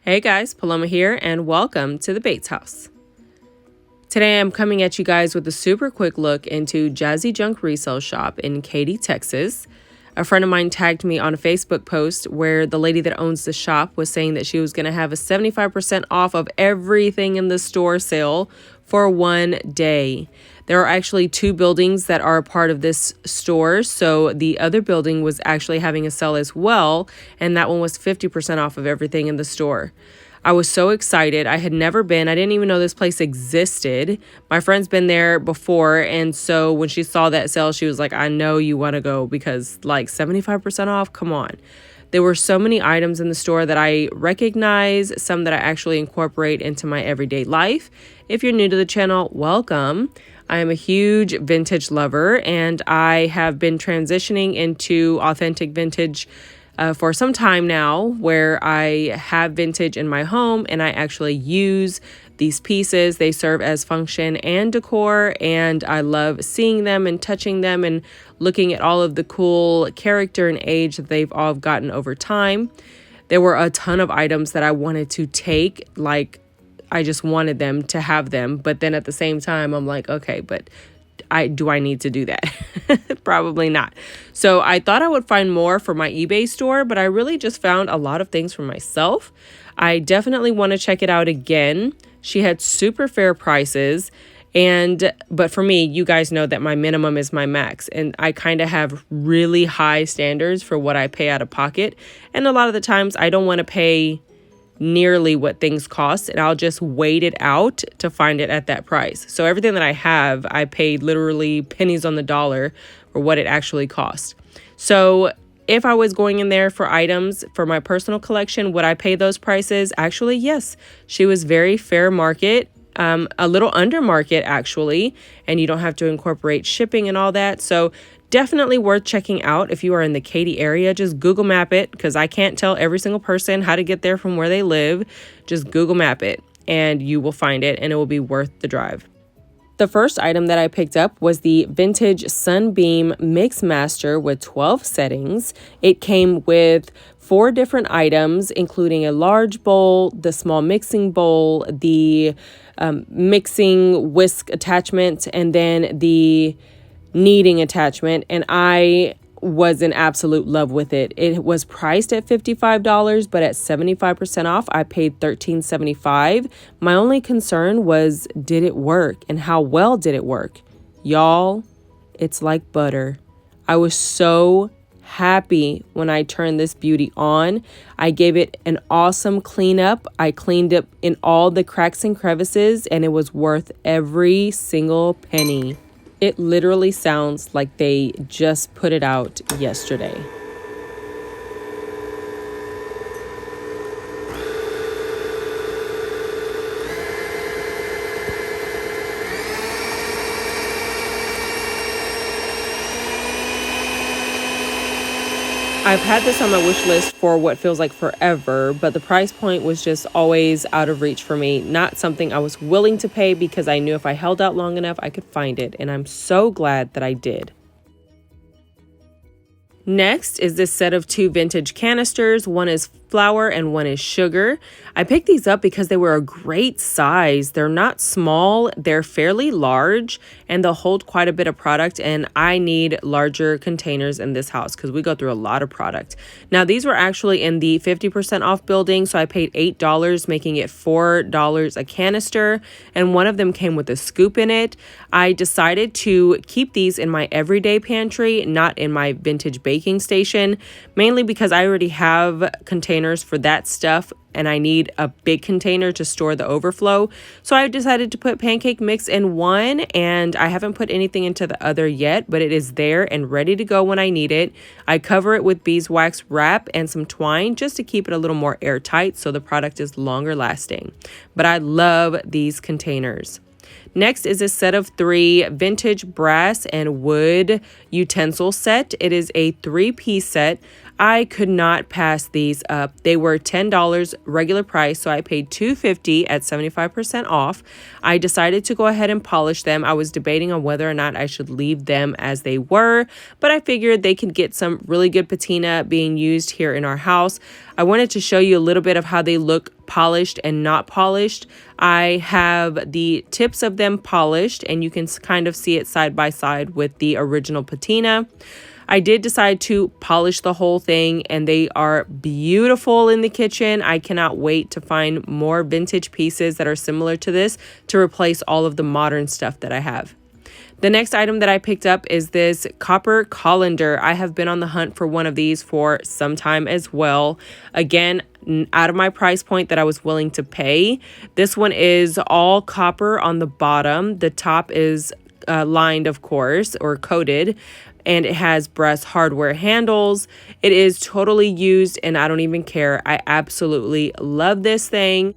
Hey guys, Paloma here and welcome to the Bates House. Today I'm coming at you guys with a super quick look into JazzyJunk resale shop in Katy, Texas. A friend of mine tagged me on a Facebook post where the lady that owns the shop was saying that she was going to have a 75% off of everything in the store sale for one day. There are actually two buildings that are a part of this store, so the other building was actually having a sale as well, and that one was 50% off of everything in the store. I was so excited. I had never been. I didn't even know this place existed. My friend's been there before, and so when she saw that sale, she was like, I know you want to go because like 75% off, come on. There were so many items in the store that I recognize, some that I actually incorporate into my everyday life. If you're new to the channel, welcome. I am a huge vintage lover, and I have been transitioning into authentic vintage for some time now, where I have vintage in my home and I actually use these pieces. They serve as function and decor, and I love seeing them and touching them and looking at all of the cool character and age that they've all gotten over time. There were a ton of items that I wanted to take, like I just wanted them to have them, but then at the same time I'm like, okay, but do I need to do that? Probably not. So I thought I would find more for my eBay store, but I really just found a lot of things for myself. I definitely want to check it out again. She had super fair prices, but for me, you guys know that my minimum is my max, and I kind of have really high standards for what I pay out of pocket. And a lot of the times I don't want to pay nearly what things cost, and I'll just wait it out to find it at that price. So everything that I have, I paid literally pennies on the dollar for what it actually cost. So if I was going in there for items for my personal collection, would I pay those prices? Actually, yes. She was very fair market, a little under market actually, and you don't have to incorporate shipping and all that. So definitely worth checking out if you are in the Katy area. Just Google map it, because I can't tell every single person how to get there from where they live. Just Google map it and you will find it, and it will be worth the drive. The first item that I picked up was the vintage Sunbeam Mix Master with 12 settings. It came with 4 different items, including a large bowl, the small mixing bowl, the mixing whisk attachment, and then the kneading attachment, and I was in absolute love with it. It was priced at $55, but at 75% off, I paid $13.75. My only concern was, did it work, and how well did it work? Y'all, it's like butter. I was so happy when I turned this beauty on. I gave it an awesome cleanup. I cleaned up in all the cracks and crevices, and it was worth every single penny. It literally sounds like they just put it out yesterday. I've had this on my wish list for what feels like forever, but the price point was just always out of reach for me. Not something I was willing to pay, because I knew if I held out long enough, I could find it. And I'm so glad that I did. Next is this set of 2 vintage canisters. One is flour and one is sugar. I picked these up because they were a great size. They're not small, they're fairly large, and they'll hold quite a bit of product, and I need larger containers in this house because we go through a lot of product. Now, these were actually in the 50% off building, so I paid $8, making it $4 a canister, and one of them came with a scoop in it. I decided to keep these in my everyday pantry, not in my vintage baking station, mainly because I already have containers for that stuff, and I need a big container to store the overflow. So I decided to put pancake mix in one, and I haven't put anything into the other yet, but it is there and ready to go when I need it. I cover it with beeswax wrap and some twine just to keep it a little more airtight so the product is longer lasting. But I love these containers. Next is a set of 3 vintage brass and wood utensil set. It is a 3-piece set. I could not pass these up. They were $10 regular price, so I paid $2.50 at 75% off. I decided to go ahead and polish them. I was debating on whether or not I should leave them as they were, but I figured they could get some really good patina being used here in our house. I wanted to show you a little bit of how they look polished and not polished. I have the tips of them polished, and you can kind of see it side by side with the original patina. I did decide to polish the whole thing, and they are beautiful in the kitchen. I cannot wait to find more vintage pieces that are similar to this to replace all of the modern stuff that I have. The next item that I picked up is this copper colander. I have been on the hunt for one of these for some time as well. Again, out of my price point that I was willing to pay. This one is all copper on the bottom. The top is lined, of course, or coated, and it has brass hardware handles. It is totally used, and I don't even care. I absolutely love this thing.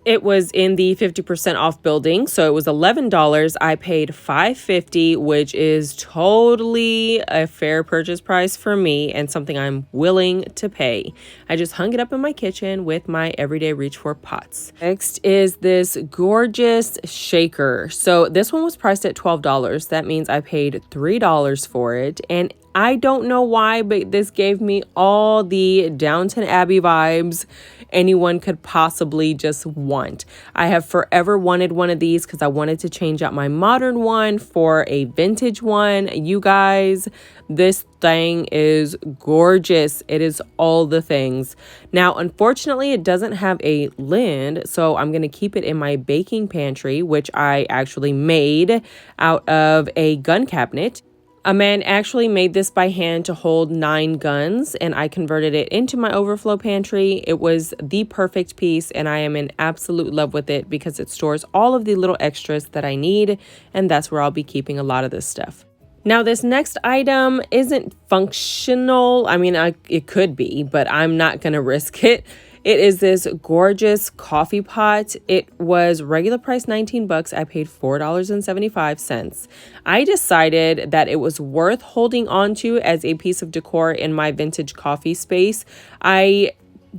It was in the 50% off building, so it was $11. I paid $5.50, which is totally a fair purchase price for me and something I'm willing to pay. I just hung it up in my kitchen with my everyday reach for pots. Next is this gorgeous shaker. So this one was priced at $12. That means I paid $3 for it, and I don't know why, but this gave me all the Downton Abbey vibes anyone could possibly just want. I have forever wanted one of these because I wanted to change out my modern one for a vintage one. You guys, this thing is gorgeous. It is all the things. Now, unfortunately, it doesn't have a lid, so I'm going to keep it in my baking pantry, which I actually made out of a gun cabinet. A man actually made this by hand to hold 9 guns, and I converted it into my overflow pantry. It was the perfect piece, and I am in absolute love with it because it stores all of the little extras that I need, and that's where I'll be keeping a lot of this stuff. Now, this next item isn't functional. I mean, it could be, but I'm not going to risk it. It is this gorgeous coffee pot. It was regular price $19. I paid $4.75. I decided that it was worth holding on to as a piece of decor in my vintage coffee space. I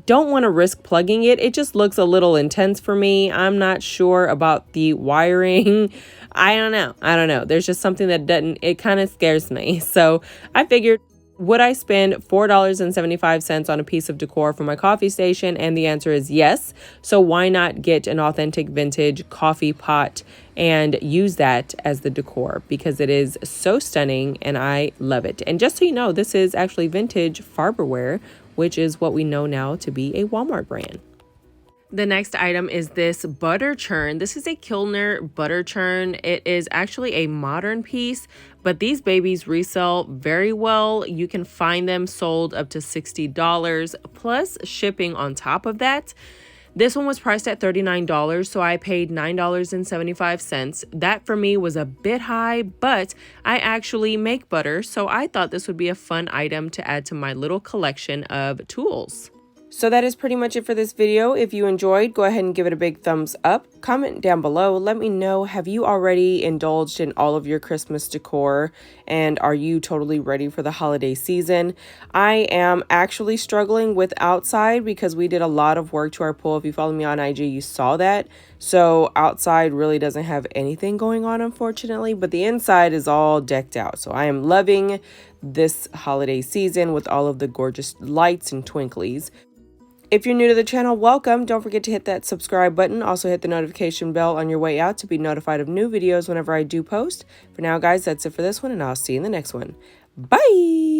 don't want to risk plugging it. It just looks a little intense for me. I'm not sure about the wiring. I don't know. There's just something that it kind of scares me. So I figured, would I spend $4.75 on a piece of decor for my coffee station? And the answer is yes. So why not get an authentic vintage coffee pot and use that as the decor, because it is so stunning and I love it. And just so you know, this is actually vintage Farberware, which is what we know now to be a Walmart brand. The next item is this butter churn. This is a Colander butter churn. It is actually a modern piece, but these babies resell very well. You can find them sold up to $60 plus shipping on top of that. This one was priced at $39, so I paid $9.75. That for me was a bit high, but I actually make butter, so I thought this would be a fun item to add to my little collection of tools. So that is pretty much it for this video. If you enjoyed, go ahead and give it a big thumbs up. Comment down below. Let me know, have you already indulged in all of your Christmas decor? And are you totally ready for the holiday season? I am actually struggling with outside because we did a lot of work to our pool. If you follow me on IG, you saw that. So outside really doesn't have anything going on, unfortunately, but the inside is all decked out. So I am loving this holiday season with all of the gorgeous lights and twinklies. If you're new to the channel, welcome. Don't forget to hit that subscribe button. Also hit the notification bell on your way out to be notified of new videos whenever I do post. For now, guys, that's it for this one, and I'll see you in the next one. Bye!